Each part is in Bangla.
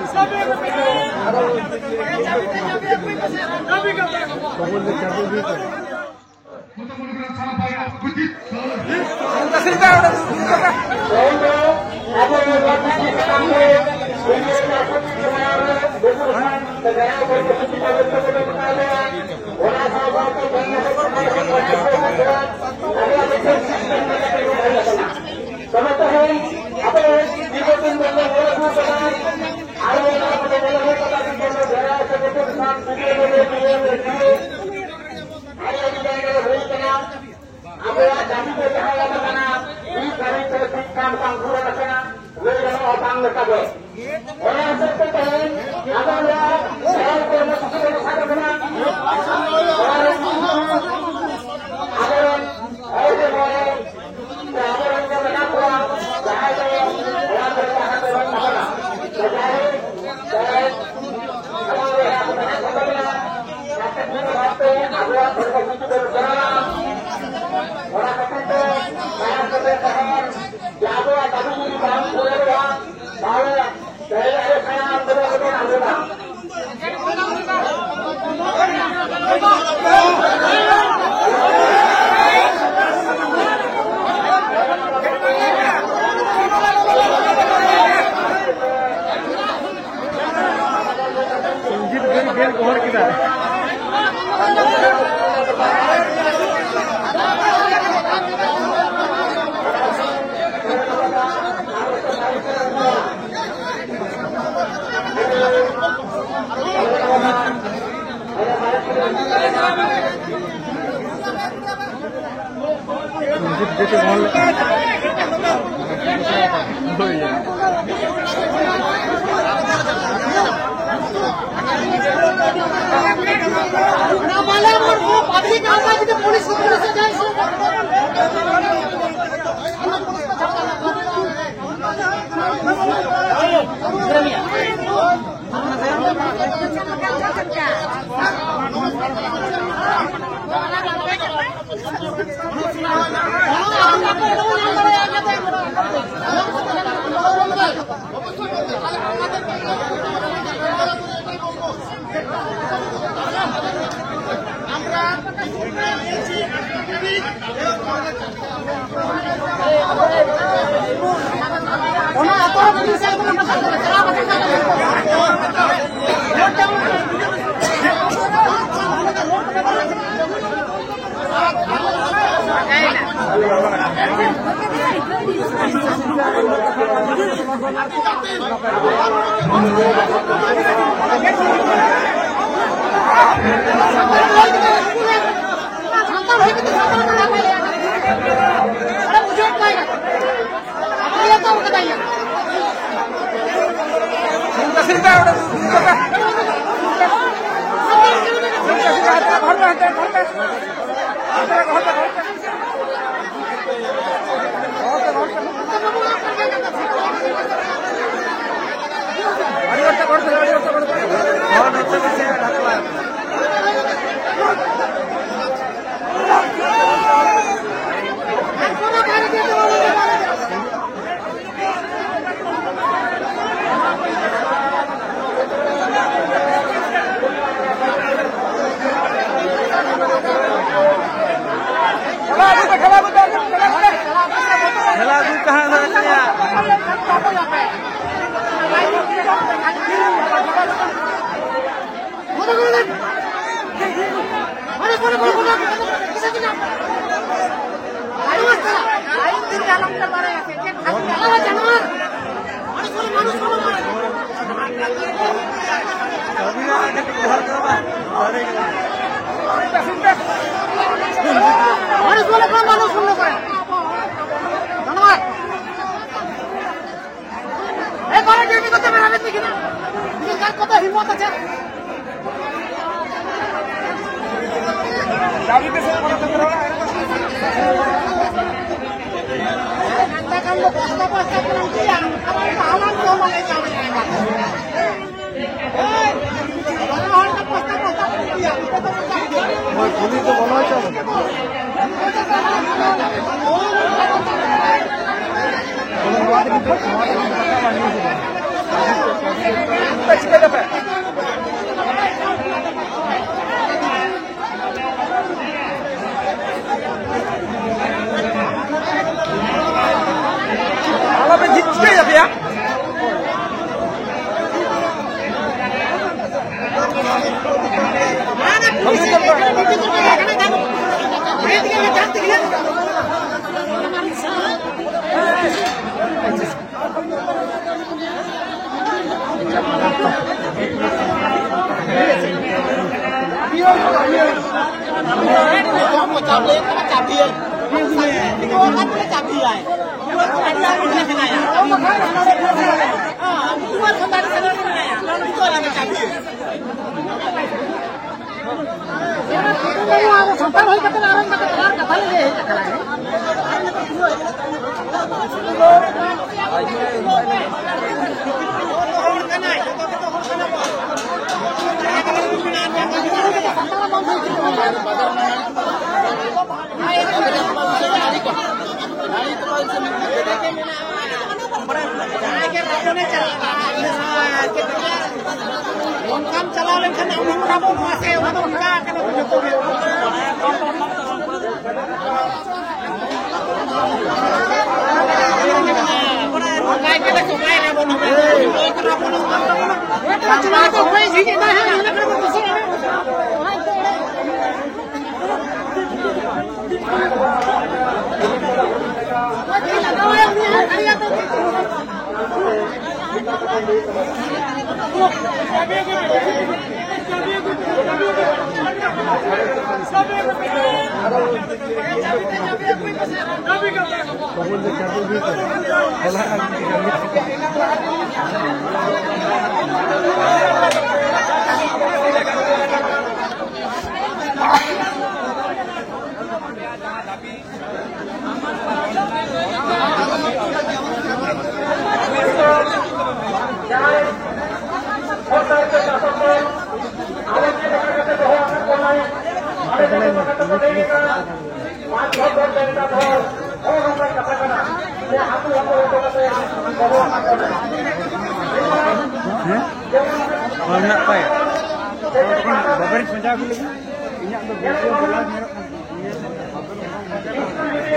Gracias.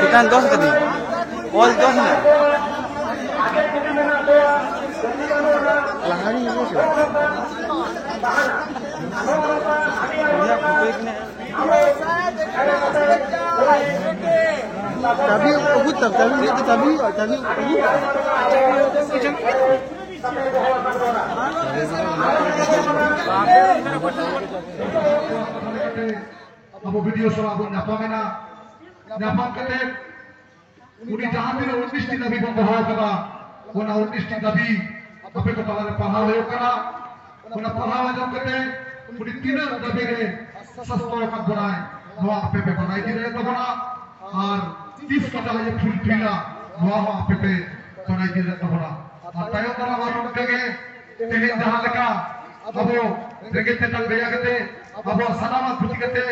Kita dos tadi, all dos na. Langan ni apa sih? Banyak bukit ni. Tapi aku tak tahu itu tapi. Abu video soal abu nyapam kete uni jahan dina 19 ti nabi bong bahwa kada ona 19 ti nabi ape ko tala pahal hoyo kana ona pahal jam kete uni tina nabi re sasto ka bonai noa ape pe bonai dire to bona ar 30 kata ye full trila noa ape pe bonai dire to bona atayo kara warun kege tele jahan leka abu rege tetang beya kete abu sanama puti kete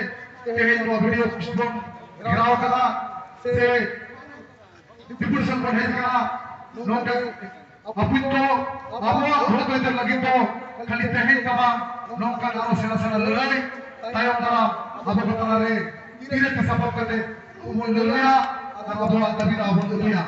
tele no video kisbon गिराव कला से डिपुटेशन बढ़े कला नोंगे अपुतो अबुआ होतो इधर लगी तो खाली तहे कबा नोंका नारो सेना सेना लड़ाई तायम दरा अबु बतला रे तीरे के सपोर्ट करते उमल लड़ाया अबुआ तबीरा अबु लड़ाया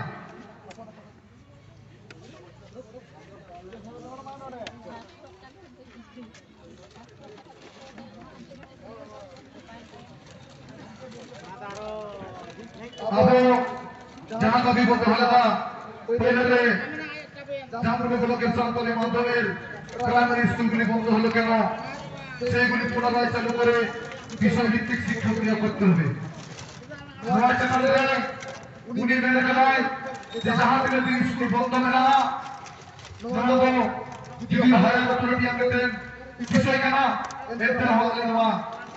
अब जहाँ कभी वो कहला पहले रे जहाँ पर वो लोग इंसान तो ले माधवेर प्राइमरी स्कूल गुली बंद हलो केनो সেই গুলি পুনরায় চালু করে বিষয় ভিত্তিক শিক্ষা প্রয়োগ করতে হবে আমার চ্যানেলে উনি মেনে গেলায় যে जहाँ থেকে স্কুল বন্ধ মেলা নবো যদি হয় অথরিটি আমাদের বিষয় কেনা এতে হলে না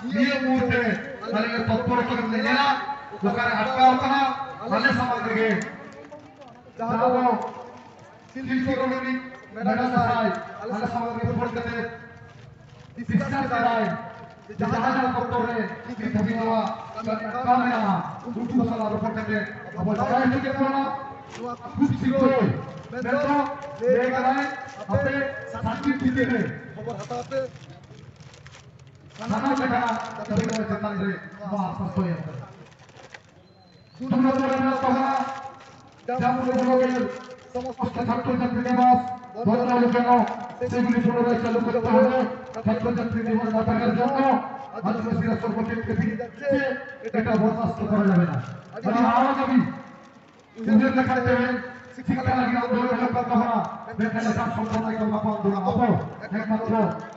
নিয়ে মুহূর্তে মানে তৎপর করে নেয়া ওখানে আটকাও করা ভালো সামগ্রীকে যাবো শিল্পী কলোনি মেডাল চাই ভালো সামগ্রী পড়তে শিক্ষা চাই জাহাজ তত্ত্বরে কি ভাবি দেওয়া কামনা উঠু সালা পড়তে আবার জায়গা থেকে পড়া খুব শীঘ্রই মেট্রো লেখায় আপনি সার্টিফিকেট দিতে খবর হাতাতে সানা লেখা তবে চেতন রে মা সস্তয় তোমরা পড়াশোনা করা জামুনের সমস্ত ছাত্রছাত্রী দিবস বদলানোর জন্য সেগুলি পুনরায় চালু করতে হবে ছাত্রছাত্রী দিবস না থাকার জন্য আদিবাসীরা সর্বক্ষেত্রে ফিরে যাচ্ছে এটা বরদাস্ত করা যাবে না আমি আরো দাবি উদের লেখাতে শিক্ষা লাগি আন্দোলন করতে হবে বেকার সব সম্পূর্ণ আন্দোলন একমাত্র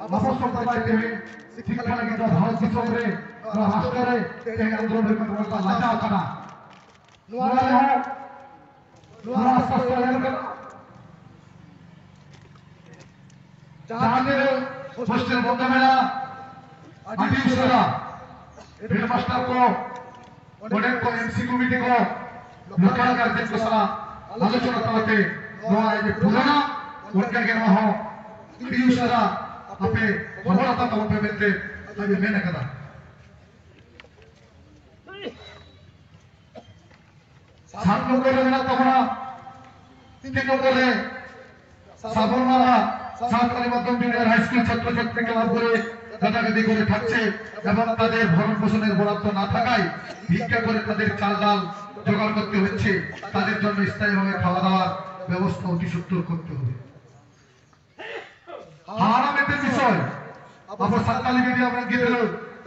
আবশ্যক পাই তেমনি শিক্ষা লাগি ভারত দিশমরে রাষ্ট্রে তেমনি আন্দোলন লাজা কানা जाते हॉस्टल बंद मेला आदि उसरा हेडमास्टर को बड़े को एमसी कमिटी को लोकल गार्जियन को सला आलोचना करते नवा ये पुराना उनका के हो आदि उसरा अपे खबरता तो पे बेते आज मैंने कहा सात नंबर में तमरा तीन नंबर में साबरमाला সরকারি মাধ্যমিক বিদ্যালয়ের হাই স্কুল ছাত্রছাত্রীকে লাভ করে দাদাগাদি করে থাকছে এবং তাদের ভরণ পোষণের বরাদ্দ না থাকায় ভিক্ষা করে তাদের চাল ডাল জোগাড় করতে হচ্ছে তাদের জন্য স্থায়ীভাবে খাওয়া দাওয়ার ব্যবস্থা অতি সত্তর করতে হবে হারামের বিষয় আপনার সরকারি মিডিয়া में गिर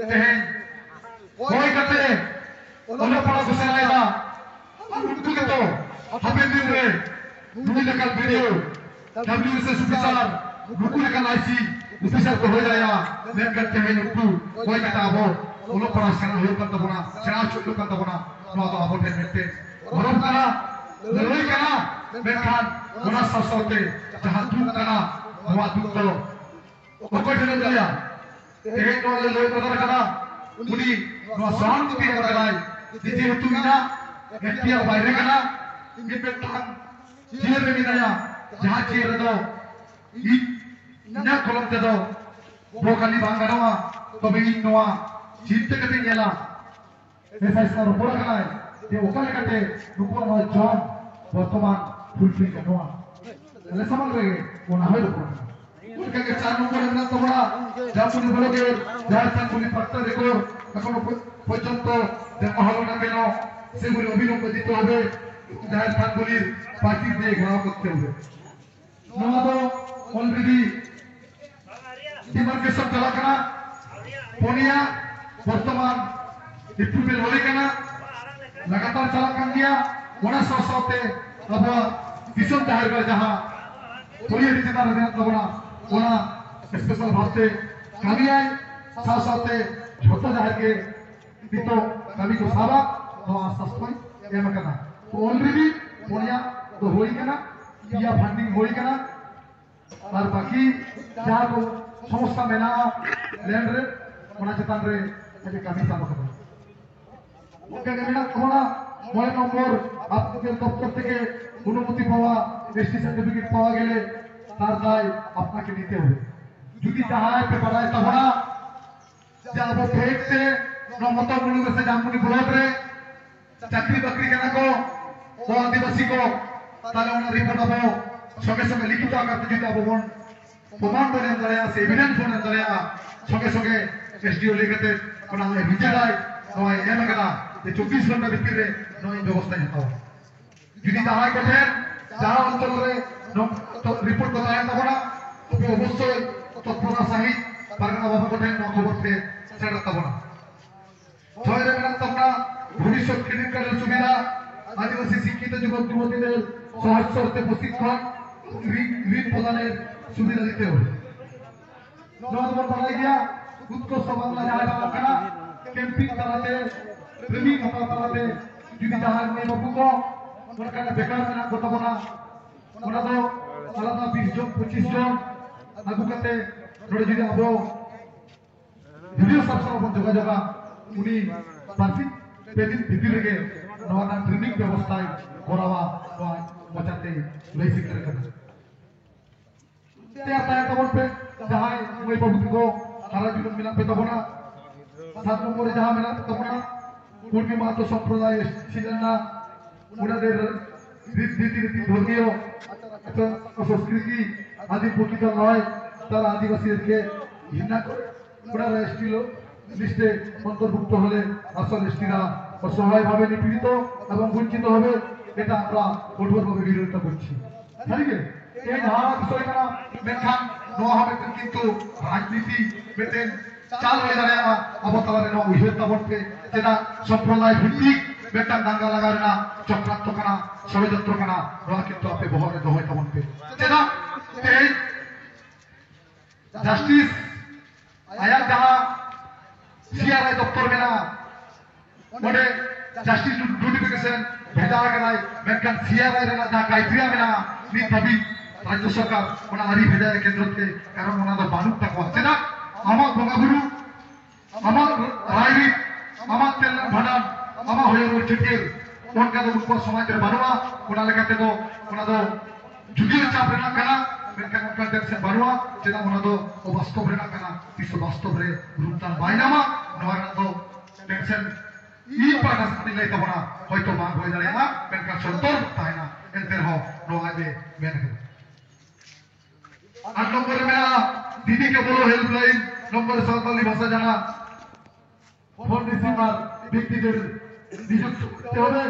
तेहें कोई कहते उन्हें पढ़ा घुसा लेगा उनको के तो हमें दिन में दूरी लेकर वीडियो WSS ऑफिसर बुकु लेकर आईसी ऑफिसर को हो जाएगा लेन करते हैं उनको कोई कहता हो उन्हें पढ़ा सेना हो करता बना सेना चुल्लू करता बना नो तो आप उठे मिलते बरोबर करा लड़ाई करा मेखान उन्हें ससोते जहाँ दुख करा वहाँ दुख करो ओको ठेले दिया तेरे नो ले लो करा करा उन्हीं नो शांति के कराई जिसे तुम ना एतिया बाहर करा इनके मेखान चीर में नया जहाँ चीर दो इन्ना कोलम दे दो वो खाली बांगरवा तो भी इन्नोआ चीरते कते गेला ऐसा इसका रूपों का है ये ओकल कते रूपों में जॉन वर्तमान फुलफिल करना है समझ रहे वो ना है रूपों उनके के चार नंबर में तो बड़ा जब उन्हें बोलोगे झारखंड पुलिस पत्ता देखो এখন পর্যন্ত দেখা হলো না কেন সেগুলি অবিলম্বে দিতে হবে झारखंड पुलिस पार्टी দিয়ে ঘেরাও করতে হবে নয়তো অলরেডি ডিমার্কেশন চলা কেনা পনিয়া বর্তমান ইম্প্রুভমেন্ট হলে কেনা লাগাতার চলা কান দিয়া ওনা সসতে অথবা কিশোর জাহের যাহা পনিয়া দিতে না দেন তোমরা ওনা স্পেশাল ভাবতে কামিয়ায় সসতে ছোট জাহেরকে দিত কবি को सारा तो सस्ताई एम करना तो ऑलरेडी पनिया तो होई केना या फंडिंग होई केना और बाकी जहाँ को समस्या मेना लैंड रे ओना चेतान रे आज कमी चालू करबो ओके मेना तोड़ा मोबाइल नंबर आपके दफ्तर থেকে অনুমতি পাওয়া এসটি সার্টিফিকেট পাওয়া গেলে তার দায় আপনাকে নিতে হবে যদি চাহায় পেপারায় তহরা যাবো ফেকতে নমতা মুলুক से জামপুরি ব্লক রে চাকরি বাকরি কেনা কো ও আদিবাসী কো তাহলে ওনা রিপোর্ট হবে সঙ্গে সঙ্গে লিখিত আকারে যদি আববন প্রমাণ করে দেয়া আছে এভিডেন্স করে দেয়া সঙ্গে সঙ্গে এসডিও লিখতে ওনা ভিজিটাই নয় এলাকা যে 24 ঘন্টা ভিতরে নয় ব্যবস্থা নিতে হবে যদি তাহাই করতে যারা অঞ্চলে রিপোর্ট করতে হয় তখন অবশ্যই তৎপরতা সহিত পারগানা বাবা করতে খবরতে সেটা তখন ছয় রে তোমরা ভবিষ্যৎ ক্রেডিট কার্ডের সুবিধা আদিবাসী শিক্ষিত যুবক যুবতীদের সহজ শর্তে প্রশিক্ষণ ঋণ প্রদানের সুবিধা দিতে হবে 9 নম্বর বলা গিয়া উৎকর্ষ বাংলা যারা বাংলা ক্যাম্পিং চালাতে ট্রেনিং হতা চালাতে যদি যাহার নিয়ে বাবুকো ওখানে বেকার না করতে না ওরা তো আলাদা 20 জন 25 জন আগুকাতে ধরে যদি আবো ভিডিও সবসময় যোগাযোগ উনি পার্সি পেদিন ভিতরে নওয়ানা ট্রেনিং ব্যবস্থায় করাওয়া বাঁচাতে লইসি করে ते आता है तब पे जहाँ वही बहुत को सारा जीवन मिला पे तब ना सात नंबर जहाँ मिला तब ना उनके मातो संप्रदाय सीजना उन्हें रीति रीति धर्मीय संस्कृति आदि प्रकृत नय तार आदिवासी के घृणा करे उन्हें एसटी लिस्टे अंतर्भुक्त হলে আসল এসটিরা অসহায় ভাবে নিপীড়িত এবং বঞ্চিত হবে এটা আমরা কঠোরভাবে বিরোধিতা করছি ঠিক আছে এই ধারা বিষয় করা মেখান নোয়া হবে কিন্তু রাজনীতি বেতেন চাল হয়ে দাঁড়ায় অবতারে ন উহিতা বলতে যেটা সম্প্রদায় ভিত্তিক বেটান দাঙ্গা লাগার না চক্রান্ত করা ষড়যন্ত্র করা নোয়া কিন্তু আপনি বহরে দহয়তা বলতে যেটা এই জাস্টিস আয়াত যাহা সিআরআই দপ্তর মেনা ওডে জাস্টিস নোটিফিকেশন ভেজা গেলাই মেনকান সিআরআই রে যা ক্রাইটেরিয়া মেনা নি দাবি রাজ্য সরকার ওনা আরি ভেজা কেন্দ্রতে কারণ ওনা তো বানুক তা করছে না আমার বঙ্গবুরু আমার রায়রিক আমার তেল ভান্ডার আমার হয়ে চিটের उनका तो उनको समाज में बनवा उन्हें लगाते तो उन्हें तो जुड़िए चाप रहना करना उनका उनका टेंशन बनवा चेता उन्हें तो वो वास्तव रहना करना इस वास्तव रे रुपतान बाइनामा नवारा तो टेंशन ई पाना सकती नहीं तो बना कोई तो मांग हो जाए ना उनका संतोष ताई ना इंटर हो नवाजे मैंने आठ नंबर में दीदी के बोलो हेल्पलाइन नंबर 47 भाषा जाना फोन रिसीवर व्यक्तिদের নিযুক্ত করতে হবে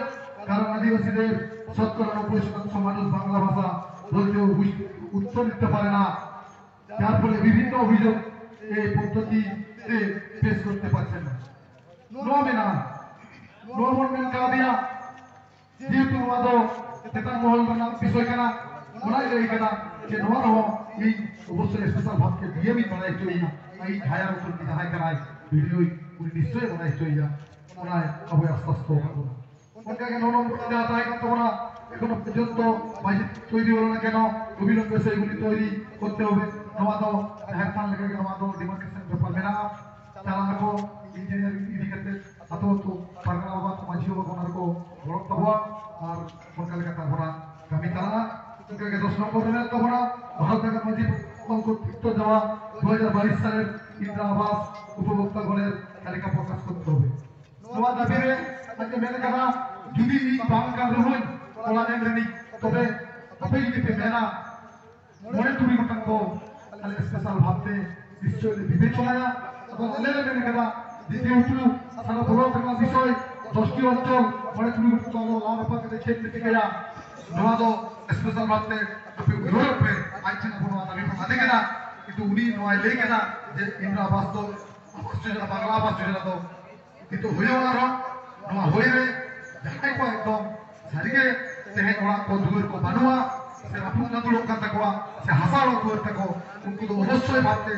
কারণ আদিবাসীদের 90% মানুষ বাংলা ভাষা বলতে উত্তর দিতে পারে না যার ফলে বিভিন্ন অভিযোগ এই পদ্ধতিতে পেশ করতে পারছেন না নর্মেন কাদিয়া যেহেতু আমাদের তেতান মহল বানার বিষয় কেনা ওনাই এই কেনা যে নোয়ার এই অবশ্যই স্পেশাল ভাবকে দিয়ে আমি বানাই চলি না এই ছায়ার উপর কি দেখাই কেনাই ভিডিও উনি নিশ্চয়ই বানাই চলি না ওনায় আবু আস্তে হবে না ওনাকে নম্বর দেওয়া তাই কিন্তু ওরা এখনো পর্যন্ত বাজেট তৈরি হলো না কেন অবিলম্বে সেইগুলি তৈরি করতে হবে নমাদো হ্যাকথান লেগে নমাদো ডিমার্কেশন পেপার মেনা চালানাকো ইঞ্জিনিয়ারিং ইডিকেটে আতো পারগানা বাবা মাঝি বাবা ওনারকো বড় হওয়া আর সরকারের কাছে ওরা গামি চালানা ওনাকে 10 নম্বর দেওয়া তো ওরা ভারত থেকে মাঝি কর্তৃত্ব দেওয়া 2022 সালের ইন্দিরা আবাস উপভোক্তা গণের তালিকা প্রকাশ করতে হবে নওয়া দাবিরে আজকে মেনে করা যদি এই বাংলা রহন ওলা নেন্দ্রনি তবে অপেই দিতে মেনা মনে তুমি গঠন কো তাহলে স্পেশাল ভাবতে নিশ্চয়ই বিবেচনা এবং অনেলে মেনে করা দ্বিতীয়টু সারা বড় একটা বিষয় 10টি অঞ্চল মনে তুমি গঠন কো লাভ পাকে দেখে দিতে গয়া নওয়া তো স্পেশাল ভাবতে ইউরোপে আইছে না কোনো দাবি পাতে গেনা কিন্তু উনি নয় লেগে না যে ইন্দ্রা আবাস তো যোজনা বাংলা আবাস যোজনা তো itu huyo aro nama hoire jahai ko ekdom sarige tehen orang ko dugur ko banua se apun na tulok kata ko se hasalo dugur tako unku to obosshoi bhabte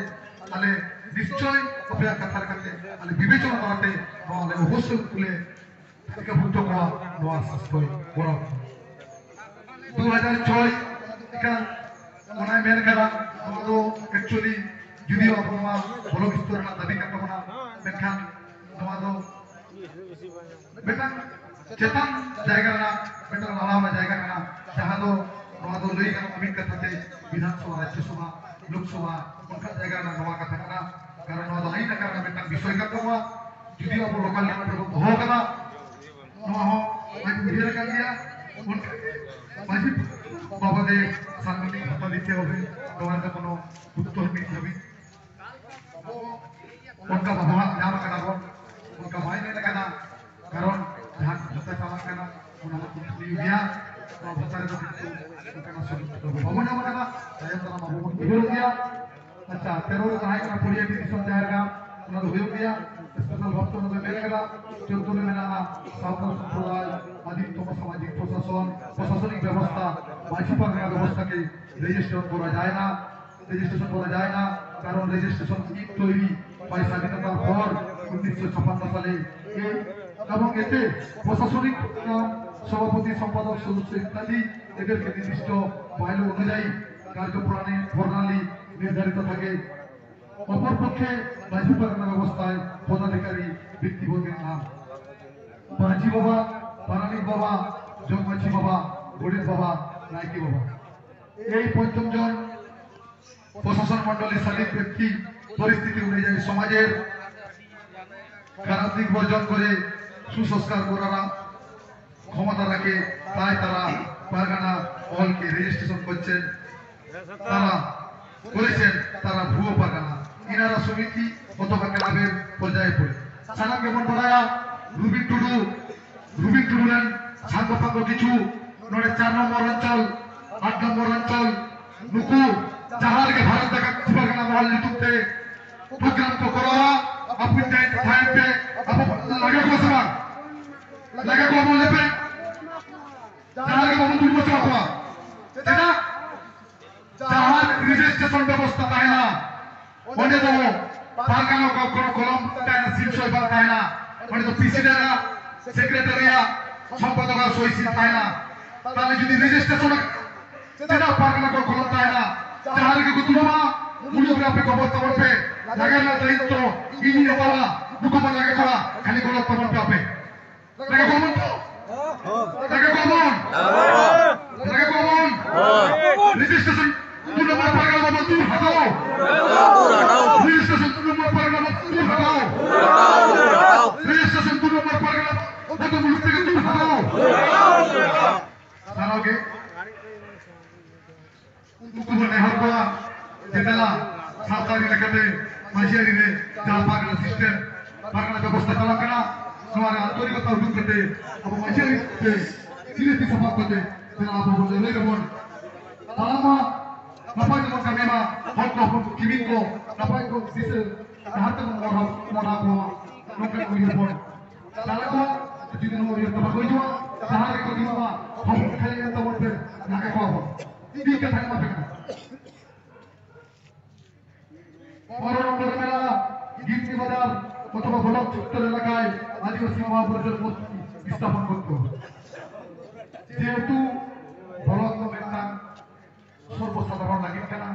ale নিশ্চয় অপেক্ষা কথার কাছে ale বিবেচনা করতে নহলে অবশ্যই তুলে তাকে ভুক্ত করা নোয়া শাস্ত্রই বড় 2006 এখান মনে মেন করা আমাদের অ্যাকচুয়ালি যদিও আপনারা বড় বিস্তরণ দাবি করতে না মেনখান আমাদের বেতন চেতন জায়গা না বেতন আলাদা জায়গা না যাহা তো আমাদের লই গেল অভিজ্ঞতাতে বিধানসভা রাজ্যসভা লোকসভা কোনটা জায়গা না নওয়া কথা না কারণ আমাদের আইন কারণে বেতন বিষয় করতে হওয়া যদিও আপনি লোকাল লেভেল হো কথা নওয়া হো আমি ভিডিও রেখা দিয়া মাঝি বাবাদের সাংবাদিক ভাতা দিতে হবে তোমার কোনো উত্তর নিতে হবে उनका बाबा नाम करना कौन उनका भाई नहीं लगाना कारण जहाँ भत्ता चावल करना उन्होंने कुछ नहीं दिया तो भत्ता तो उनका ना शुरू तो बाबू नाम करना saya telah babu biru dia अच्छा terus कहाँ करना पुलिस di desa जाएगा उन्होंने biru dia स्पेशल भक्त उन्होंने मेरे करा contoh में ना साउथ संप्रदाय आदि तो सामाजिक प्रशासनिक व्यवस्था मानसिक व्यवस्था के रजिस्ट्रेशन করা যায় না কারণ রেজিস্ট্রেশন তৈরি স্বাধীনতার পর 1956 সালে এবং এতে প্রশাসনিক সভাপতি সম্পাদক সদস্য ইত্যাদি এদেরকে নির্দিষ্ট বাইলো অনুযায়ী কার্যপ্রণালী নির্ধারিত থাকে অপরপক্ষে মাঝি পারগানা ব্যবস্থায় পদাধিকারী ব্যক্তিবর্গের নাম মাঝি বাবা পারানিক বাবা জগমাঝি বাবা গরিব বাবা নাইকি বাবা এই পঞ্চমজন প্রশাসন মন্ডলীর সালিক ব্যক্তি পরিস্থিতি অনুযায়ী সমাজের খারাপ দিক বর্জন করে সুসংস্কার করার ক্ষমতা রাখে তাই তারা পারগানা মহলকে রেজিস্ট্রেশন করছেন তারা ভুয়ো পারগানা ইনারা সমিতি অথবা ক্লাবের পর্যায়ে পড়ে সানা কেমন পড়ায়া রুবিন টুডুরেন সাঙ্গপাঙ্গ কিছু নড়ে 4 নম্বর অঞ্চল 8 নম্বর অঞ্চল নুকু जहां के भारत का पारगाना महल लिखते प्रोग्राम को करो अपने टाइम पे अब लगे को बोले पे जहां के बहुत दूर बचा हुआ है ना जहां रजिस्ट्रेशन व्यवस्था है ना অন্যতম পারগানো কোনো কলম তাই না শীর্ষই বা তাই না মানে তো প্রেসিডেন্টরা সেক্রেটারিয়া সম্পাদক সহিত তাই না তাহলে যদি রেজিস্ট্রেশন যেটা পারগানো কোনো কলম তাই না যাহার কি কুতুমা মুলুকে আপনি খবর খবর পে লাগার না দায়িত্ব ইনি পালা দুকমা লাগে করা খালি কোনো খবর পাবে লাগে কমন লাগে কমন লাগে কমন রেজিস্ট্রেশন দু নম্বর পারগানো বাবু তুই হটাও রেজিস্ট্রেশন দু নম্বর পারগানো তুই হটাও রেজিস্ট্রেশন দু নম্বর পারগানো বাবু মুলুক থেকে তুই হটাও জানোগে কুকুর নেহার করা যেটা সরকারি এলাকাতে মাঝিয়ারিরে যা পারগানা সিস্টেম পারগানা ব্যবস্থা চালা করা তোমার আন্তরিকতা উদ্যোগ করতে এবং মাঝিয়ারিতে সিলেটি সভা করতে যারা আবু বলে লই রবন তালামা নাপাই যেমন কামেমা হক হক কিমিন ko নাপাই ko সিসে হাতে মরা কোয়া নকে কই রবন তালামা যদি নমো ইয়ে তবা কই জোয়া তাহারে কো দিমা হক খালি এত বলতে নাকে কোয়া দিকে থাকে মাপে না পনেরো নম্বর মেলা গিফটি বাজার অথবা ব্লক চত্বর এলাকায় আদিবাসী মহাপুরুষের মূর্তি স্থাপন করত যেহেতু ব্লক মেলা সর্বসাধারণ লাগে কেনা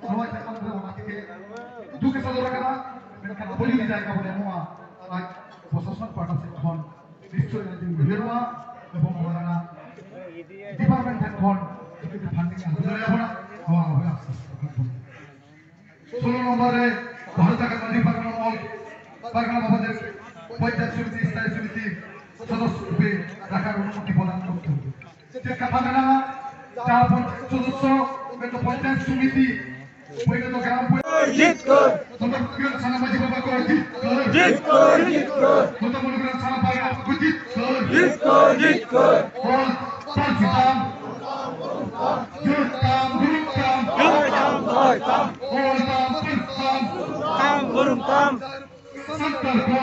সবাই ওনাকে দুঃখে সাধারণ কেনা মেনখান বলি জায়গা বলে নোয়া আজ প্রশাসন পাঠাচ্ছে এখন নিশ্চয়ই বেরোয়া এবং ওনারা ডিপার্টমেন্ট এখন ফান্ডিং হাজার যাব না হওয়া হবে আস্তে আস্তে 16 নম্বরে ভারত টাকা নদী পারগানা মল পারগানা বাবাদের পঞ্চায়েত সমিতি স্থায়ী সমিতি সদস্য রূপে রাখার অনুমতি প্রদান করতে হবে চেকা পারগানা চার সদস্য পঞ্চায়েত সমিতি পরিণত গ্রাম পঞ্চায়েত সানাবাজি বাবা করে জিত মূলগ্রাম সানা পারগানা জিত বল পাঁচিতাম জুরতাম গুরুতাম ওলতাম পিরতাম Burungtam. संतल को